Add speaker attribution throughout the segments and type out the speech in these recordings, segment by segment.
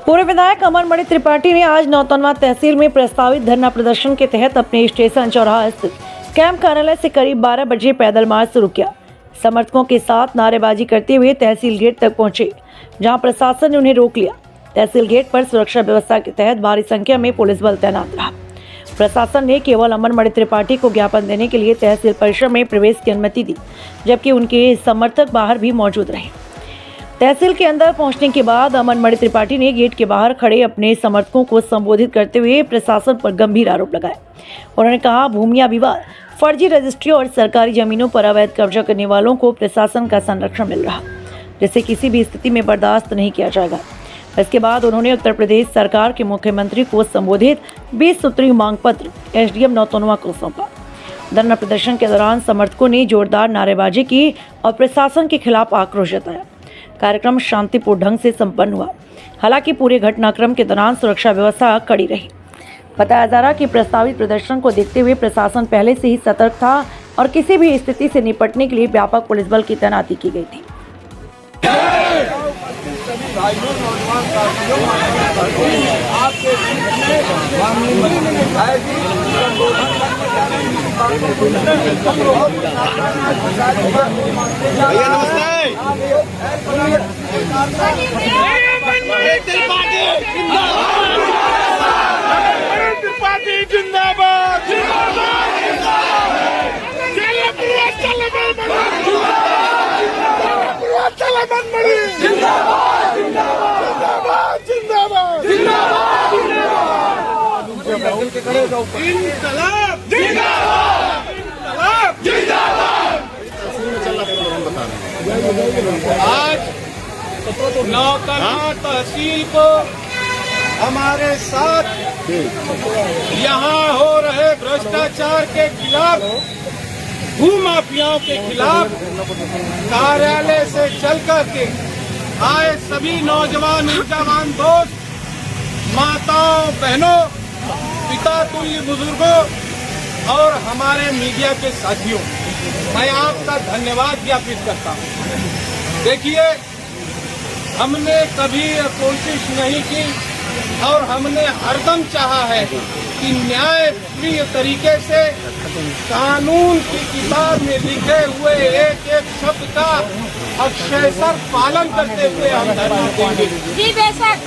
Speaker 1: पूर्व विधायक अमरमणि त्रिपाठी ने आज नौतनवा तहसील में प्रस्तावित धरना प्रदर्शन के तहत अपने स्टेशन चौराहा स्थित कैंप कार्यालय से करीब 12 बजे पैदल मार्च शुरू किया। समर्थकों के साथ नारेबाजी करते हुए तहसील गेट तक पहुंचे, जहां प्रशासन ने उन्हें रोक लिया। तहसील गेट पर सुरक्षा व्यवस्था के तहत भारी संख्या में पुलिस बल तैनात रहा। प्रशासन ने केवल अमरमणि त्रिपाठी को ज्ञापन देने के लिए तहसील परिसर में प्रवेश की अनुमति दी, जबकि उनके समर्थक बाहर भी मौजूद रहे। तहसील के अंदर पहुंचने के बाद अमरमणि त्रिपाठी ने गेट के बाहर खड़े अपने समर्थकों को संबोधित करते हुए प्रशासन पर गंभीर आरोप लगाए। उन्होंने कहा, भूमिया विवाद, फर्जी रजिस्ट्री और सरकारी जमीनों पर अवैध कब्जा करने वालों को प्रशासन का संरक्षण मिल रहा, जिसे किसी भी स्थिति में बर्दाश्त नहीं किया जाएगा। इसके बाद उन्होंने उत्तर प्रदेश सरकार के मुख्यमंत्री को संबोधित 20 सूत्री मांग पत्र एसडीएम नौतनवा को सौंपा। धरना प्रदर्शन के दौरान समर्थकों ने जोरदार नारेबाजी की और प्रशासन के खिलाफ आक्रोश जताया। कार्यक्रम शांतिपूर्ण ढंग से संपन्न हुआ। हालांकि पूरे घटनाक्रम के दौरान सुरक्षा व्यवस्था कड़ी रही। बताया जा रहा कि प्रस्तावित प्रदर्शन को देखते हुए प्रशासन पहले से ही सतर्क था और किसी भी स्थिति से निपटने के लिए व्यापक पुलिस बल की तैनाती की गई थी।
Speaker 2: भैया नमस्ते। त्रिपाठी जिंदाबाद,
Speaker 3: आज नौतनवा तहसील को हमारे साथ यहाँ हो रहे भ्रष्टाचार के खिलाफ, भूमाफियाओं के खिलाफ कार्यालय से चल करके आए सभी नौजवान ऊर्जावान दोस्त, माताओं बहनों, पिता तुल्य बुजुर्गों और हमारे मीडिया के साथियों, मैं आपका धन्यवाद ज्ञापित करता हूँ। देखिए, हमने कभी कोशिश नहीं की और हमने हरदम चाहा है कि न्यायप्रिय तरीके से कानून की किताब में लिखे हुए एक एक शब्द का अक्षरशः पालन करते हुए हम धरना देंगे।
Speaker 4: जी बेशक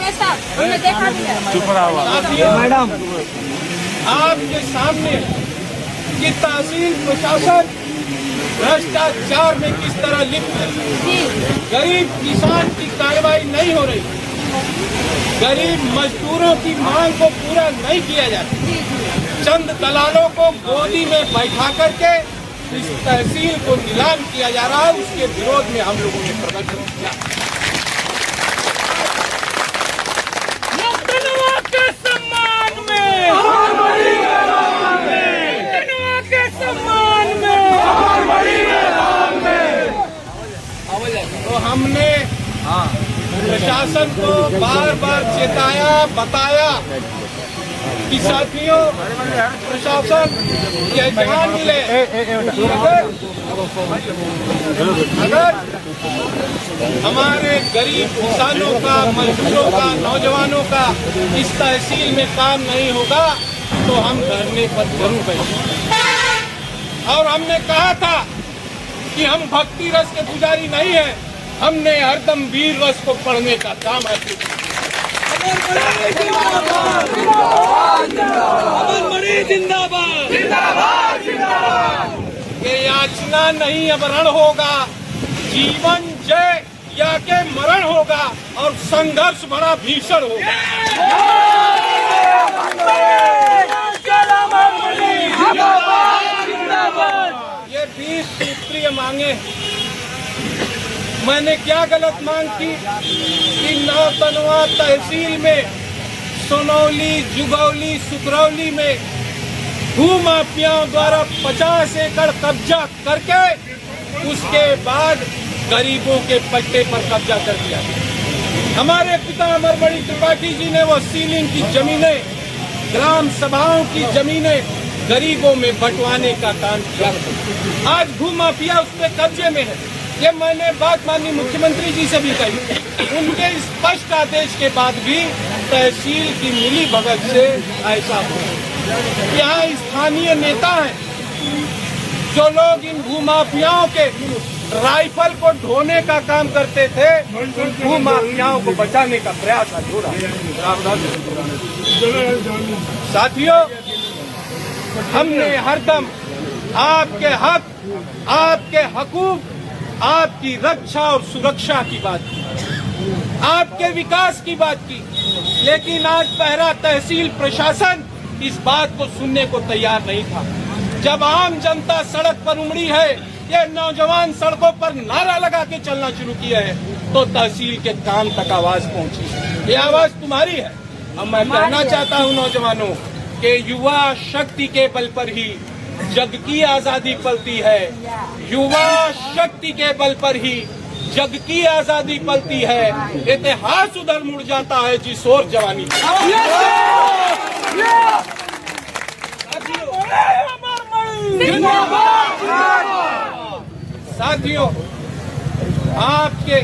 Speaker 4: हमने देखा भी है।
Speaker 3: मैडम, आपके सामने कि तहसील प्रशासन भ्रष्टाचार में किस तरह लिप्त है। गरीब किसान की कार्रवाई नहीं हो रही, गरीब मजदूरों की मांग को पूरा नहीं किया जाता। चंद दलालों को गोदी में बैठा करके इस तहसील को नीलाम किया जा रहा है। उसके विरोध में हम लोगों ने प्रदर्शन किया। नौतनवा के सम्मान में, नौतनवा के सम्मान में तो हमने प्रशासन को बार बार चेताया, बताया कि साथियों, प्रशासन ये ध्यान मिले कि अगर हमारे गरीब किसानों का, मजदूरों का, नौजवानों का इस तहसील में काम नहीं होगा तो हम धरने पर जरूर बैठेंगे। और हमने कहा था कि हम भक्ति रस के पुजारी नहीं है, हमने हरदम वीर रस को पढ़ने का काम है। अमरमणि जिंदाबाद, जिंदाबाद, जिंदाबाद। ये याचना नहीं अब रण होगा, जीवन जय या के मरण होगा और संघर्ष बड़ा भीषण होगा। ये 20 सूत्रीय मांगे, मैंने क्या गलत मांग की कि नौतनवा तहसील में सोनौली, जुगौली, सुकरौली में भूमाफियाओं द्वारा 50 एकड़ कब्जा करके उसके बाद गरीबों के पट्टे पर कब्जा कर दिया। हमारे पिता अमरमणि त्रिपाठी जी ने वो सीलिंग की जमीनें, ग्राम सभाओं की जमीनें गरीबों में बंटवाने का काम किया। आज भूमाफिया उस पर कब्जे में है। ये मैंने बात माननीय मुख्यमंत्री जी से भी कही। उनके स्पष्ट आदेश के बाद भी तहसील की मिली भगत से ऐसा हुआ। यहाँ स्थानीय नेता हैं जो लोग इन भूमाफियाओं के राइफल को ढोने का काम करते थे, भूमाफियाओं को बचाने का प्रयास हो रहा है। साथियों, हमने हरदम आपके हक, आपके हकूक, आपकी रक्षा और सुरक्षा की बात की, आपके विकास की बात की, लेकिन आज पहरा तहसील प्रशासन इस बात को सुनने को तैयार नहीं था। जब आम जनता सड़क पर उमड़ी है, ये नौजवान सड़कों पर नारा लगा के चलना शुरू किया है, तो तहसील के काम तक आवाज पहुंची। ये आवाज तुम्हारी है। अब मैं कहना चाहता हूं नौजवानों कि युवा शक्ति के बल पर ही जग की आजादी पलती है। युवा शक्ति के बल पर ही जग की आजादी पलती है। इतिहास उधर मुड़ जाता है जिस ओर जवानी। साथियों, आपके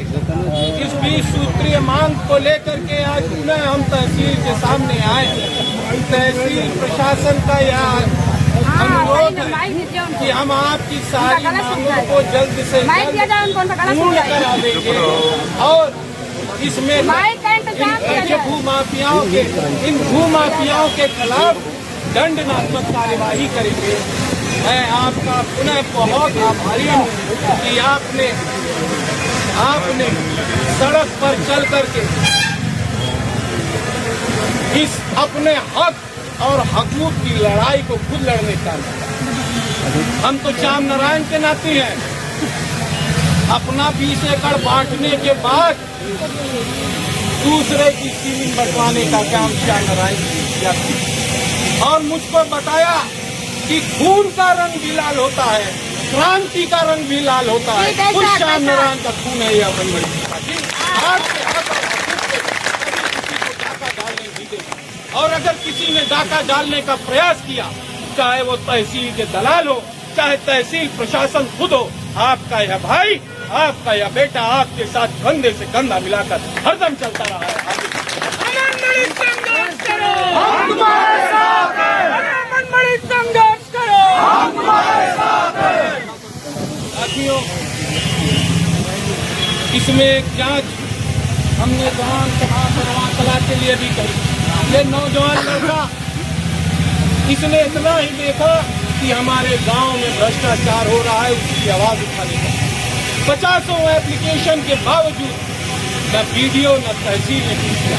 Speaker 3: इस 20 सूत्रीय मांग को लेकर के आज पुनः हम तहसील के सामने आए। तहसील प्रशासन का यह अनुरोध है कि हम आपकी सारी मांगों को जल्द से जल्द पूर्ण करा देंगे और इसमें इन भूमाफियाओं के खिलाफ दंडात्मक कार्यवाही करेंगे। मैं आपका पुनः बहुत आभारी हूँ कि आपने सड़क पर चल करके इस अपने हक और हकूक की लड़ाई को खुद लड़ने का। हम तो चाम नारायण के नाते हैं। अपना 20 एकड़ बांटने के बाद दूसरे की जमीन बंटवाने का काम श्याम नारायण किया और मुझको बताया कि खून का रंग भी लाल होता है, क्रांति का रंग भी लाल होता है। उस श्याम नारायण का खून है यह बड़ी और अगर किसी ने डाका डालने का प्रयास किया, चाहे वो तहसील के दलाल हो, चाहे तहसील प्रशासन खुद हो, आपका यह भाई, आपका यह बेटा आपके साथ कंधे से कंधा मिलाकर हरदम चलता रहा है। संघर्ष करो, हम तुम्हारे साथ हैं। संघर्ष करो, हम तुम्हारे साथ हैं। साथियों, इसमें एक जांच हमने जवान सभा के लिए भी कही। ये नौजवान लड़का, इसने इतना ही देखा कि हमारे गांव में भ्रष्टाचार हो रहा है, उसकी आवाज उठाने का 50 एप्लीकेशन के बावजूद न बीडीओ न तहसील ने पूछा।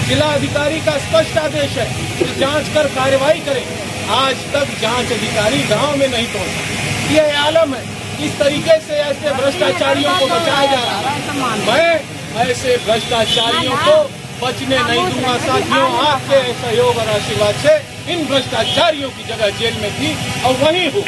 Speaker 3: जिला अधिकारी का स्पष्ट आदेश है कि जांच कर कार्रवाई करें। आज तक जांच अधिकारी गांव में नहीं पहुंचा। यह आलम है। इस तरीके से ऐसे भ्रष्टाचारियों को बचाया जा रहा है। मैं ऐसे भ्रष्टाचारियों को बचने नहीं दूंगा। साथियों, आपके सहयोग और आशीर्वाद से इन भ्रष्टाचारियों की जगह जेल में थी और वहीं हूँ।